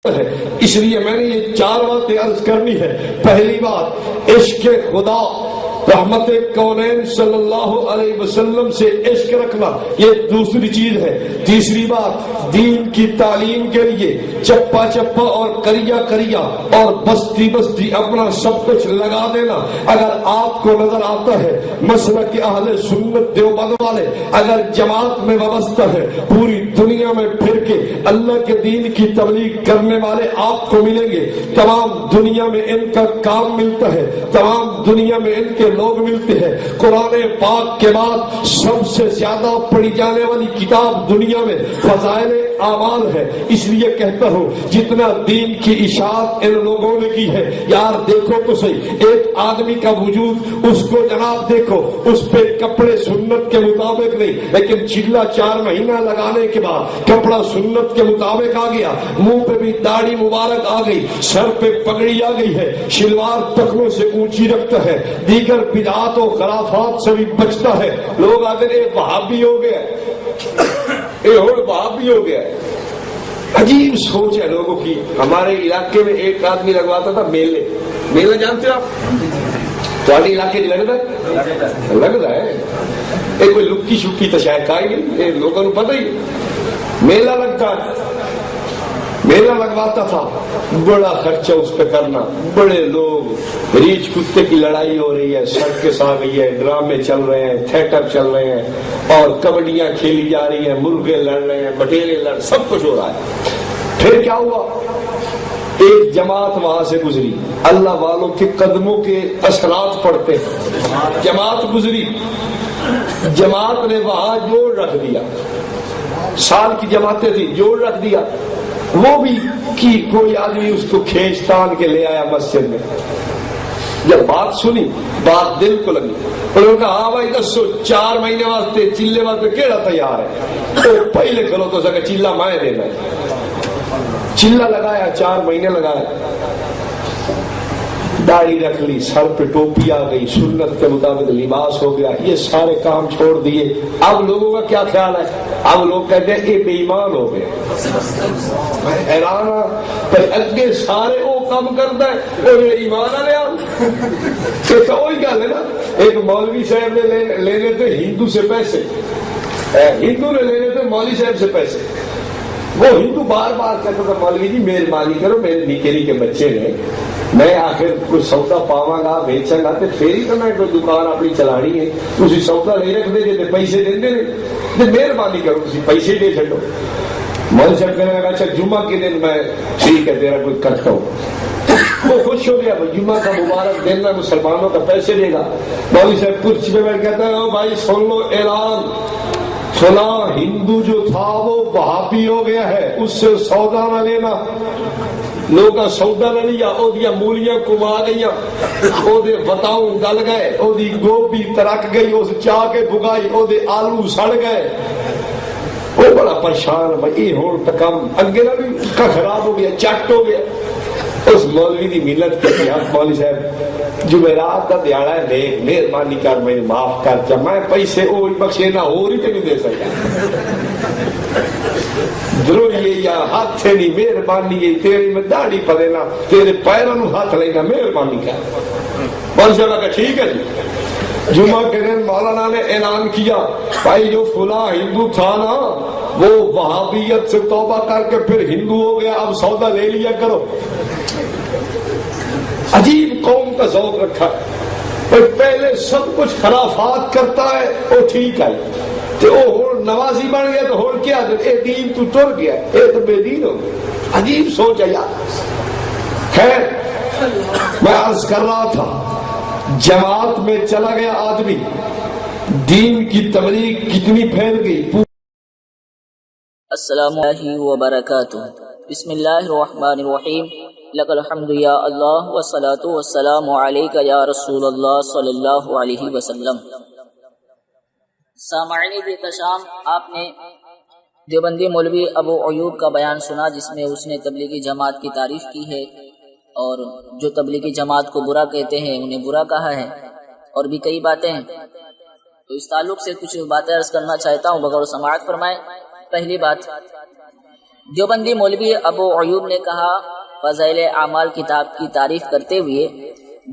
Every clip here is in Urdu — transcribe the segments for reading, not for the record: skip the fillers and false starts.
ہے، اس لیے میں نے یہ 4 باتیں عرض کرنی ہے۔ پہلی بات عشق خدا، رحمت کونین صلی اللہ علیہ وسلم سے عشق رکھنا، یہ دوسری چیز ہے۔ تیسری بات دین کی تعلیم کے لیے چپا چپا اور کریا کریا اور بستی بستی اپنا سب کچھ لگا دینا۔ اگر آپ کو نظر آتا ہے مسلک اہل سنت دیوبند والے اگر جماعت میں وابستہ ہے، پوری دنیا میں پھر کے اللہ کے دین کی تبلیغ کرنے والے آپ کو ملیں گے۔ تمام دنیا میں ان کا کام ملتا ہے، تمام دنیا میں ان کے لوگ ملتے ہیں۔ قرآن پاک کے بعد سب سے زیادہ پڑھی جانے والی کتاب دنیا میں فضائل اعمال ہے۔ اس لیے کہتا ہوں جتنا دین کی اشاعت ان لوگوں نے کی ہے، یار دیکھو تو صحیح، ایک آدمی کا وجود اس کو جناب دیکھو، اس پہ کپڑے سنت کے مطابق نہیں، لیکن چلا 4 مہینہ لگانے کے بعد کپڑا سنت کے مطابق آ گیا، منہ پہ بھی داڑھی مبارک آ گئی، سر پہ پگڑی آ گئی ہے، شلوار ٹخنوں سے اونچی رکھتا ہے، دیگر بدعات و خرافات سے بھی بچتا ہے۔ لوگ آتے ہیں وہابی ہو گیا، وہابی ہو گیا۔ عجیب سوچ ہے لوگوں کی۔ ہمارے علاقے میں ایک آدمی لگواتا تھا میلے جانتے آپ؟ تھوڑے علاقے لگتا ہے یہ کوئی لکی شکی تو شاید کا ہی نہیں، یہ لوگوں کو پتہ ہی میلہ لگتا ہے۔ میلہ لگواتا تھا، بڑا خرچہ اس پہ کرنا، بڑے لوگ، ریچھ کتے کی لڑائی ہو رہی ہے، سرکس آ گئی ہے، ڈرامے چل رہے ہیں، تھیٹر چل رہے ہیں، اور کبڈیاں کھیلی جا رہی ہیں، مرغے لڑ رہے ہیں، بٹیرے لڑ، سب کچھ ہو رہا ہے۔ پھر کیا ہوا؟ ایک جماعت وہاں سے گزری، اللہ والوں کے قدموں کے اثرات پڑتے، جماعت گزری، جماعت نے وہاں جوڑ رکھ دیا، سال کی جماعتیں تھی، جوڑ رکھ دیا، وہ بھی کی کوئی آدمی اس کو کھینچ تان کے لے آیا مسجد میں۔ جب بات سنی، بات دل کو لگی، انہوں نے کہا ہاں بھائی دسو 4 مہینے واسطے چلے واسطے کیڑا تیار ہے؟ تو پہلے کھلو تو سکے چلا میں دینا ہے۔ چلا لگایا، 4 مہینے لگایا، داڑھی رکھ لی، سر پہ ٹوپی آ گئی، سنت کے مطابق لباس ہو گیا، یہ سارے کام چھوڑ دیے۔ اب لوگوں کا کیا خیال ہے؟ اب لوگ کہتے ہیں یہ بے ایمان ہو گئے۔ حیران اگے سارے وہ کام کرتا ہے اور یہ ایمان آ رہا، تو وہی گل ہے نا۔ ایک مولوی صاحب نے لینے تھے ہندو سے پیسے، ہندو نے لینے تھے مولوی صاحب سے پیسے، وہ ہندو بار بار کہتا تھا مولوی جی مہربانی کرو، میرے نکے نکے بچے نے، میں آخر کوئی سودا پاواں گا بیچاں گا تو پھر ہی تو میں کوئی دکان اپنی چلانی ہے، تھی سودا نہیں رکھتے جی پیسے دیں نہیں، مہربانی کرو تھی پیسے دے چڈو۔ مول صاحب کہنے لگا اچھا جمعہ کے دن میں ٹھیک ہے تیرا کوئی کرتا ہوں۔ وہ خوش ہو گیا، جمعہ کا مبارک دن میں مسلمانوں کا پیسے دے گا۔ مولوی صاحب کرسی پہ بیٹھ کہتا ہے بھائی سن لو اعلان، سنا ہندو جو تھا وہ وہابی ہو گیا ہے، اس سے سودا نہ لینا۔ لوگ سودا نہ لیا، او دیا مولیاں کما گئیاں، او دے بتاؤں گل گئے، او دی گوبھی ترک گئی، اس چاہ کے بگائی، او دے آلو سڑ گئے۔ وہ بڑا پریشان بھائی ہوں تو کم اگے نہ بھی خراب ہو گیا، چٹ ہو گیا۔ اس مولوی دی ملت کے مولوی صاحب جمعرات کا دیہڑا ہے، دیکھ مہربانی کر مجھے معاف کر جا، میں پیسے وہ بخشے نہ ہو رہی تو نہیں دے سکتا، ضروری یا ہاتھ سے نہیں، مہربانی ہے تیری میں داڑھی پڑے نا، تیرے پیروں نو ہاتھ لینا، مہربانی کر۔ مولوی صاحب کہا ٹھیک ہے جی۔ جمعہ کے دن مولانا نے اعلان کیا بھائی جو فلاں ہندو تھا نا وہ وہابیت سے توبہ کر کے پھر ہندو ہو گیا، اب سودا لے لیا کرو۔ عجیب قوم کا ذوق رکھا ہے، پہلے سب کچھ خرافات کرتا ہے وہ ٹھیک ہے، تو وہ نوازی بن گیا تو ہوں کیا اے دین تو ٹر گیا، اے تو بے دین ہو گیا۔ عجیب سوچ ہے یار۔ خیر میں عرض کر رہا تھا جماعت میں چلا گیا آدمی، دین کی تبلیغ کتنی پھیل گئی۔ السلام علیکم وبرکاتہ۔ بسم اللہ الرحمن الرحیم۔ لک الحمد یا اللہ والصلاة والسلام علیک یا رسول اللہ صلی اللہ علیہ وسلم۔ سامعین احترام، آپ نے دیوبندی مولوی ابو ایوب کا بیان سنا جس میں اس نے تبلیغی جماعت کی تعریف کی ہے اور جو تبلیغی جماعت کو برا کہتے ہیں انہیں برا کہا ہے، اور بھی کئی باتیں ہیں۔ تو اس تعلق سے کچھ باتیں عرض کرنا چاہتا ہوں، بغور سماعت فرمائیں۔ پہلی بات، دیوبندی مولوی ابو ایوب نے کہا فضائل اعمال کتاب کی تعریف کرتے ہوئے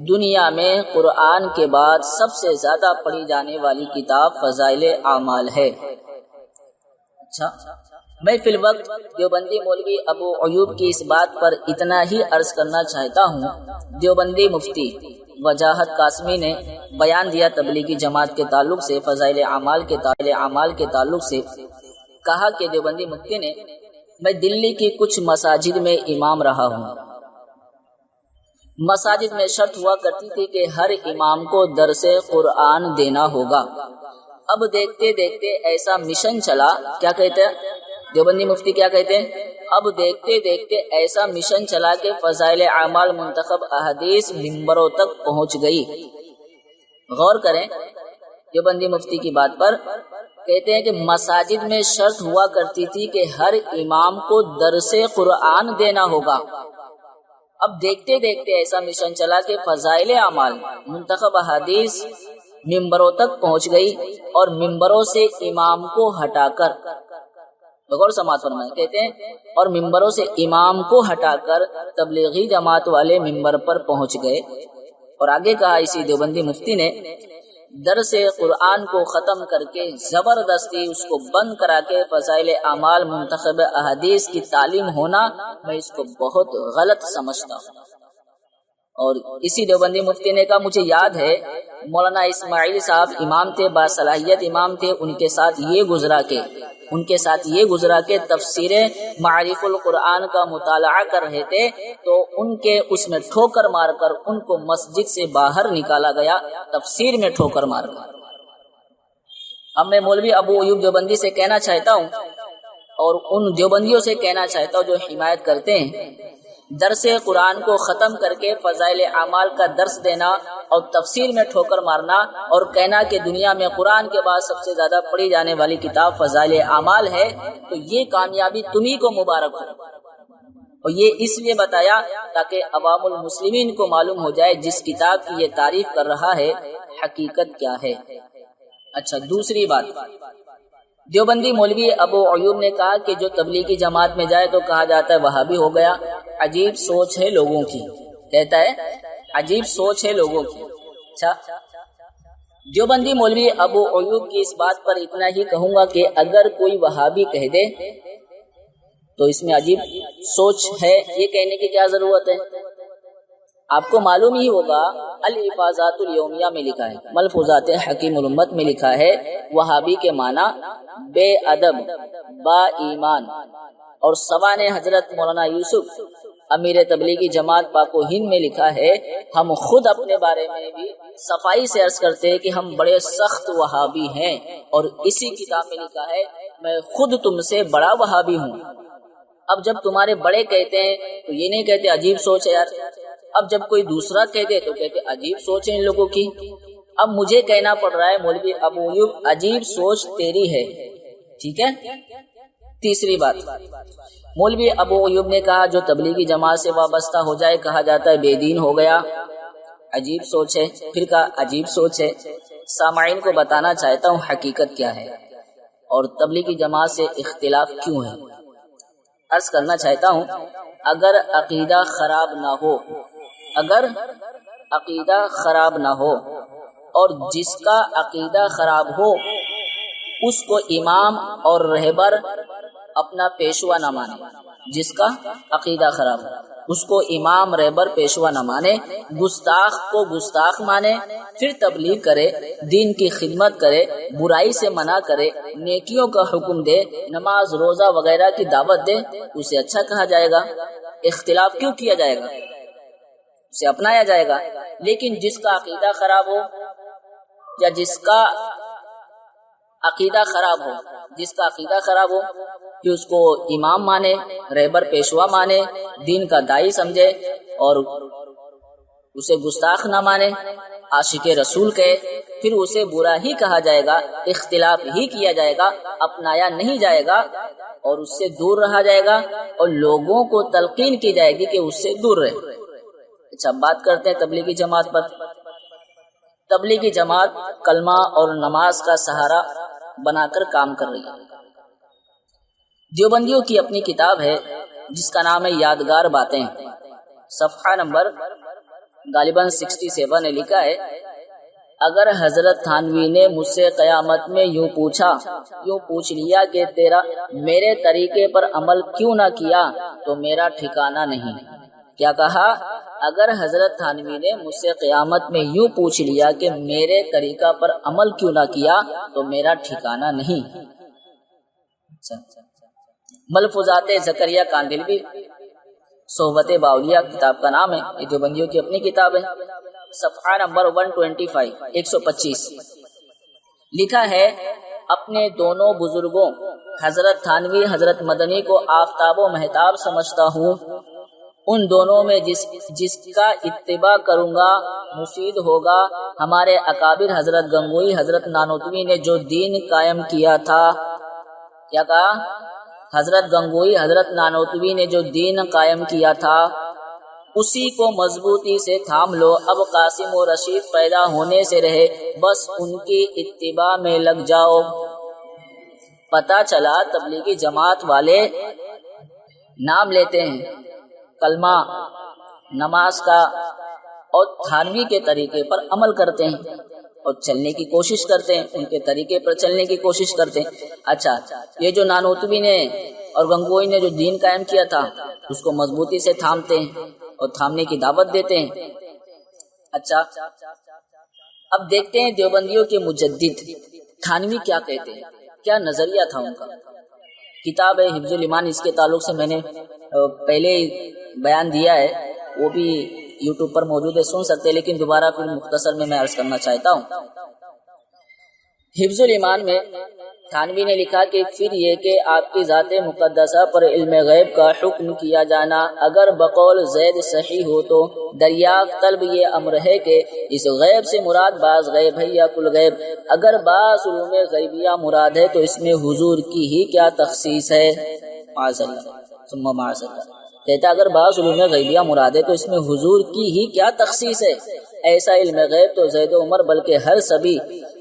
دنیا میں قرآن کے بعد سب سے زیادہ پڑھی جانے والی کتاب فضائل اعمال ہے۔ اچھا، میں فی الوقت دیوبندی مولوی ابو ایوب کی اس بات پر اتنا ہی عرض کرنا چاہتا ہوں۔ دیوبندی مفتی وجاہت قاسمی نے بیان دیا تبلیغی جماعت کے تعلق سے فضائل اعمال کے تعلق سے، کہا کہ دیوبندی مفتی نے میں دلی کی کچھ مساجد میں امام رہا ہوں۔ مساجد میں شرط ہوا کرتی تھی کہ ہر امام کو درس قرآن دینا ہوگا۔ اب دیکھتے دیکھتے ایسا مشن چلا، کیا کہتے ہیں دیوبندی مفتی، کیا کہتے ہیں؟ اب دیکھتے دیکھتے ایسا مشن چلا کہ فضائل اعمال منتخب احادیث ممبروں تک پہنچ گئی۔ غور کریں دیوبندی مفتی کی بات پر، کہتے ہیں کہ مساجد میں شرط ہوا کرتی تھی کہ ہر امام کو درس قرآن دینا ہوگا۔ اب دیکھتے دیکھتے ایسا مشن چلا کہ فضائل اعمال منتخب احادیث ممبروں تک پہنچ گئی اور ممبروں سے امام کو ہٹا کر، غور سماعت فرمائیں، کہتے ہیں اور ممبروں سے امام کو ہٹا کر تبلیغی جماعت والے ممبر پر پہنچ گئے۔ اور آگے کہا اسی دیوبندی مفتی نے، درس قرآن کو ختم کر کے زبردستی اس کو بند کرا کے فضائل اعمال منتخب احادیث کی تعلیم ہونا، میں اس کو بہت غلط سمجھتا ہوں۔ اور اسی دیوبندی مفتی نے کہا مجھے یاد ہے مولانا اسماعیل صاحب امام تھے، باصلاحیت امام تھے، ان کے ساتھ یہ گزرا کہ تفسیر معارف القرآن کا مطالعہ کر رہے تھے تو ان کے اس میں ٹھوکر مار کر ان کو مسجد سے باہر نکالا گیا، تفسیر میں ٹھوکر مار کر۔ اب میں مولوی ابو ایوب دیوبندی سے کہنا چاہتا ہوں اور ان دیوبندیوں سے کہنا چاہتا ہوں جو حمایت کرتے ہیں درس قرآن کو ختم کر کے فضائل اعمال کا درس دینا اور تفسیر میں ٹھوکر مارنا اور کہنا کہ دنیا میں قرآن کے بعد سب سے زیادہ پڑھی جانے والی کتاب فضائل اعمال ہے، تو یہ کامیابی تمہیں کو مبارک ہو۔ اور یہ اس لیے بتایا تاکہ عوام المسلمین کو معلوم ہو جائے جس کتاب کی یہ تعریف کر رہا ہے حقیقت کیا ہے۔ اچھا، دوسری بات، دیوبندی مولوی ابو ایوب نے کہا کہ جو تبلیغی جماعت میں جائے تو کہا جاتا ہے وہابی ہو گیا۔ عجیب سوچ ہے لوگوں کی، کہتا ہے عجیب سوچ ہے لوگوں کی۔ اچھا، دیوبندی مولوی ابو ایوب کی اس بات پر اتنا ہی کہوں گا کہ اگر کوئی وہابی کہہ دے تو اس میں عجیب سوچ ہے یہ کہنے کی کیا ضرورت ہے؟ آپ کو معلوم ہی ہوگا الحفاظات الیومیہ میں لکھا ہے، ملفوظات حکیم الامت میں لکھا ہے وہابی کے معنی بے ادب، با ایمان۔ اور سوان حضرت مولانا یوسف امیر تبلیغی جماعت پاک و ہند میں لکھا ہے، ہم خود اپنے بارے میں بھی صفائی سے عرض کرتے ہیں کہ ہم بڑے سخت وہابی ہیں، اور اسی کتاب میں لکھا ہے میں خود تم سے بڑا وہابی ہوں۔ اب جب تمہارے بڑے کہتے ہیں تو یہ نہیں کہتے عجیب سوچ ہے یار، اب جب کوئی دوسرا کہہ دے تو کہتے عجیب سوچ ہے ان لوگوں کی۔ اب مجھے کہنا پڑ رہا ہے مولوی ابو ایوب عجیب سوچ تیری ہے، ٹھیک ہے۔ تیسری بات، مولوی ابو ایوب نے کہا جو تبلیغی جماعت سے وابستہ ہو جائے کہا جاتا ہے بے دین ہو گیا، عجیب سوچ ہے۔ پھر کہا عجیب سوچ ہے۔ سامعین کو بتانا چاہتا ہوں حقیقت کیا ہے اور تبلیغی جماعت سے اختلاف کیوں ہے۔ عرض کرنا چاہتا ہوں اگر عقیدہ خراب نہ ہو اور جس کا عقیدہ خراب ہو اس کو امام اور رہبر اپنا پیشوا نہ مانے، جس کا عقیدہ خراب ہو اس کو امام رہبر پیشوا نہ مانے، گستاخ کو گستاخ مانے، پھر تبلیغ کرے، دین کی خدمت کرے، برائی سے منع کرے، نیکیوں کا حکم دے، نماز روزہ وغیرہ کی دعوت دے، اسے اچھا کہا جائے گا۔ اختلاف کیوں کیا جائے گا؟ اسے اپنایا جائے گا۔ لیکن جس کا عقیدہ خراب ہو یا جس کا عقیدہ خراب ہو کہ اس کو امام مانے، رہبر پیشوا مانے، دین کا داعی سمجھے اور اسے گستاخ نہ مانے، عاشق رسول کہے، پھر اسے برا ہی کہا جائے گا، اختلاف ہی کیا جائے گا، اپنایا نہیں جائے گا اور اس سے دور رہا جائے گا اور لوگوں کو تلقین کی جائے گی کہ اس سے دور رہے۔ اچھا، بات کرتے ہیں تبلیغی جماعت پر۔ تبلیغی جماعت کلمہ اور نماز کا سہارا بنا کر کام کر رہی ہے۔ دیوبندیوں کی اپنی کتاب ہے جس کا نام ہے یادگار باتیں، صفحہ نمبر غالباً 67 نے لکھا ہے، اگر حضرت تھانوی نے مجھ سے قیامت میں یوں پوچھ لیا کہ تیرا میرے طریقے پر عمل کیوں نہ کیا تو میرا ٹھکانہ نہیں۔ کیا کہا؟ اگر حضرت تھانوی نے مجھ سے قیامت میں یوں پوچھ لیا کہ میرے طریقہ پر عمل کیوں نہ کیا تو میرا ٹھکانہ نہیں۔ ملفوظات زکریا کاندھلوی، صحبت باولیہ کتاب کا نام ہے، یہ دیوبندیوں کی اپنی کتاب ہے، صفحہ نمبر 125 لکھا ہے، اپنے دونوں بزرگوں حضرت تھانوی حضرت مدنی کو آفتاب و مہتاب سمجھتا ہوں، ان دونوں میں جس کا اتباع کروں گا مفید ہوگا۔ ہمارے اکابر حضرت گنگوئی حضرت نانوتوی نے جو دین قائم کیا تھا، کیا کہا؟ حضرت گنگوئی حضرت نانوتوی نے جو دین قائم کیا تھا اسی کو مضبوطی سے تھام لو۔ اب قاسم و رشید پیدا ہونے سے رہے، بس ان کی اتباع میں لگ جاؤ۔ پتہ چلا تبلیغی جماعت والے نام لیتے ہیں کلمہ نماز کا اور تھانوی کے طریقے پر عمل کرتے ہیں اور چلنے کی کوشش کرتے ہیں، ان کے طریقے پر چلنے کی کوشش کرتے ہیں۔ اچھا، یہ جو نانوتوی نے اور گنگوئی نے جو دین قائم کیا تھا اس کو مضبوطی سے تھامتے ہیں اور تھامنے کی دعوت دیتے ہیں۔ اچھا، اب دیکھتے ہیں دیوبندیوں کے مجدد تھانوی کیا کہتے ہیں، کیا نظریہ تھا ان کا۔ کتاب ہے حفظ الایمان، اس کے تعلق سے میں نے پہلے بیان دیا ہے، وہ بھی یوٹیوب پر موجود ہے، سن سکتے ہیں، لیکن دوبارہ پھر مختصر میں عرض کرنا چاہتا ہوں۔ حفظ الایمان میں تھانوی نے لکھا کہ پھر یہ کہ آپ کی ذات مقدسہ پر علم غیب کا حکم کیا جانا اگر بقول زید صحیح ہو تو دریافت طلب یہ امر ہے کہ اس غیب سے مراد بعض غیب ہے یا کل غیب۔ اگر بعض علوم غیبیہ مراد ہے تو اس میں حضور کی ہی کیا تخصیص ہے؟ معاذ اللہ ثم معاذ اللہ۔ کہتا اگر بعض علوم غیبیہ مراد ہے تو اس میں حضور کی ہی کیا تخصیص ہے؟ ایسا علم غیب تو زید و عمر بلکہ ہر سبھی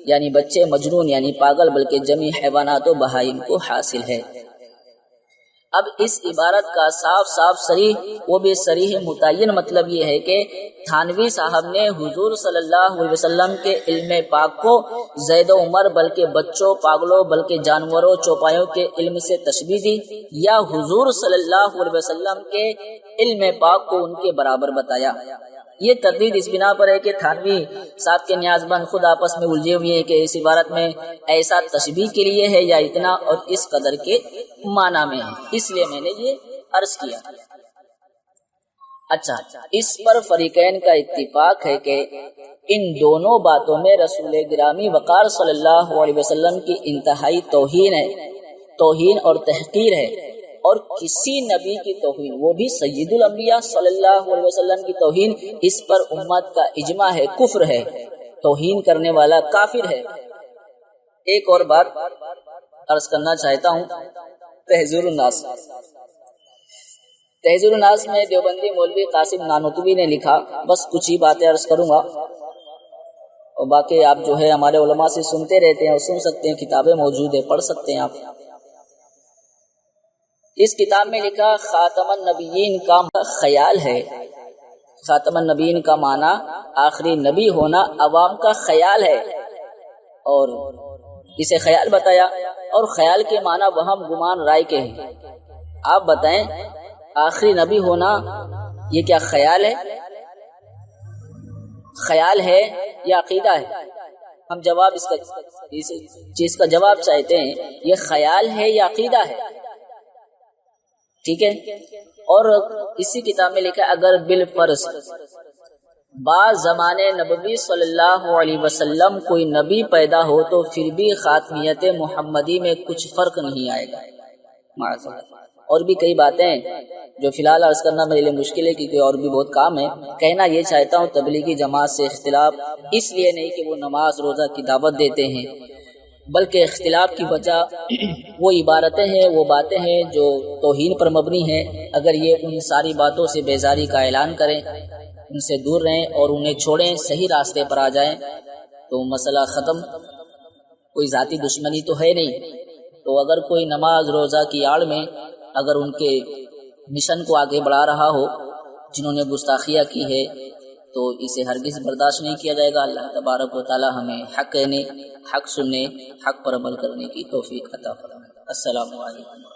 یعنی بچے مجنون یعنی پاگل بلکہ جمی حیوانات و بہائم کو حاصل ہے۔ اب اس عبارت کا صاف صریح وہ بھی صریح متعین مطلب یہ ہے کہ تھانوی صاحب نے حضور صلی اللہ علیہ وسلم کے علم پاک کو زید و عمر بلکہ بچوں پاگلوں بلکہ جانوروں چوپایوں کے علم سے تشبیہ دی، یا حضور صلی اللہ علیہ وسلم کے علم پاک کو ان کے برابر بتایا۔ یہ تردید اس بنا پر ہے کہ تھانوی صاحب کے نیاز بند خود آپس میں الجھے ہوئے ہیں کہ اس عبارت میں ایسا تشبیہ کے لیے ہے یا اتنا اور اس قدر کے معنی میں ہے، اس لیے میں نے یہ عرض کیا۔ اچھا، اس پر فریقین کا اتفاق ہے کہ ان دونوں باتوں میں رسول گرامی وقار صلی اللہ علیہ وسلم کی انتہائی توہین اور تحقیر ہے، اور کسی نبی کی توہین، وہ بھی سید الانبیاء صلی اللہ علیہ وسلم کی توہین، اس پر امت کا اجماع ہے، کفر ہے، توہین کرنے والا کافر ہے۔ ایک اور بات عرض کرنا چاہتا ہوں، تحذیر الناس میں دیوبندی مولوی قاسم نانوتوی نے لکھا، بس کچھ ہی باتیں عرض کروں گا اور باقی آپ جو ہے ہمارے علماء سے سنتے رہتے ہیں اور سن سکتے ہیں، کتابیں موجود ہیں، پڑھ سکتے ہیں آپ۔ اس کتاب میں لکھا خاتم النبیین کا خیال ہے، خاتم النبیین کا معنی آخری نبی ہونا عوام کا خیال ہے، اور اسے خیال بتایا، اور خیال کے معنی وہم گمان رائے کے ہیں۔ آپ بتائیں آخری نبی ہونا یہ کیا خیال ہے؟ خیال ہے یا عقیدہ ہے؟ ہم جواب اس چیز کا جواب چاہتے ہیں، یہ خیال ہے یا عقیدہ ہے؟ ٹھیک ہے، اور اسی کتاب میں لکھا اگر بالفرض بعض زمانے نبوی صلی اللہ علیہ وسلم کوئی نبی پیدا ہو تو پھر بھی خاتمیت محمدی میں کچھ فرق نہیں آئے گا۔ اور بھی کئی باتیں جو فی الحال عرض کرنا میرے لیے مشکل ہے کیونکہ اور بھی بہت کام ہے۔ کہنا یہ چاہتا ہوں تبلیغی جماعت سے اختلاف اس لیے نہیں کہ وہ نماز روزہ کی دعوت دیتے ہیں، بلکہ اختلاف کی وجہ وہ عبارتیں ہیں، وہ باتیں ہیں جو توہین پر مبنی ہیں۔ اگر یہ ان ساری باتوں سے بیزاری کا اعلان کریں، ان سے دور رہیں اور انہیں چھوڑیں، صحیح راستے پر آ جائیں تو مسئلہ ختم، کوئی ذاتی دشمنی تو ہے نہیں۔ تو اگر کوئی نماز روزہ کی آڑ میں اگر ان کے مشن کو آگے بڑھا رہا ہو جنہوں نے گستاخیاں کی ہے تو اسے ہرگز برداشت نہیں کیا جائے گا۔ اللہ تبارک و تعالی ہمیں حق کہنے، حق سننے، حق پر عمل کرنے کی توفیق عطا فرمائے۔ السلام علیکم۔